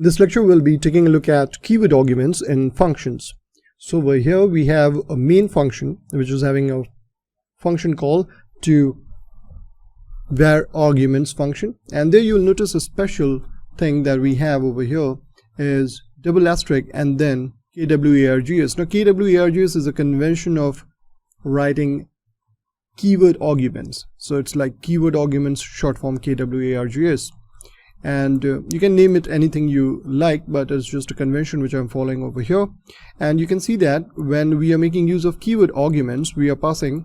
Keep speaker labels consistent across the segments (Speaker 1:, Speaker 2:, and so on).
Speaker 1: This lecture will be taking a look at keyword arguments in functions. So over here we have a main function which is having a function call to var arguments function, and there you'll notice a special thing that we have over here is double asterisk and then kwargs. Now kwargs is a convention of writing keyword arguments, so it's like keyword arguments short form kwargs, and you can name it anything you like, but it's just a convention which I'm following over here. And you can see that when we are making use of keyword arguments, we are passing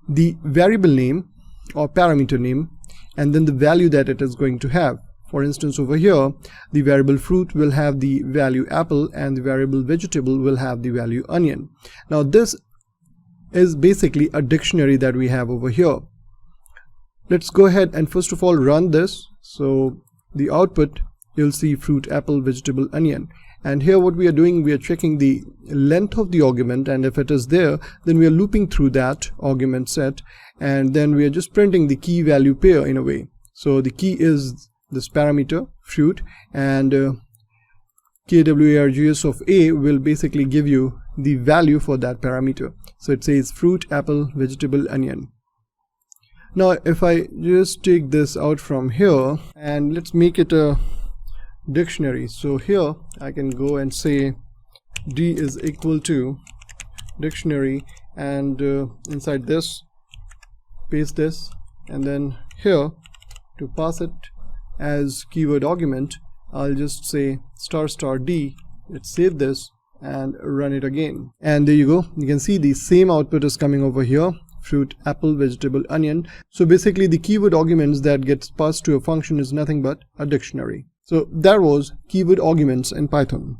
Speaker 1: the variable name or parameter name and then the value that it is going to have. For instance, over here the variable fruit will have the value apple and the variable vegetable will have the value onion. Now this is basically a dictionary that we have over here. Let's go ahead and first of all run this. So the output, you'll see fruit, apple, vegetable, onion, and here what we are doing, we are checking the length of the argument, and if it is there, then we are looping through that argument set, and then we are just printing the key value pair in a way. So the key is this parameter fruit, and kwargs of a will basically give you the value for that parameter. So it says fruit, apple, vegetable, onion. Now if I just take this out from here and let's make it a dictionary, so here I can go and say d is equal to dictionary, and inside this paste this, and then here to pass it as keyword argument I'll just say **d. Let's save this and run it again, and there you go. You can see the same output is coming over here: fruit, apple, vegetable, onion. So basically the keyword arguments that gets passed to a function is nothing but a dictionary. So that was keyword arguments in Python.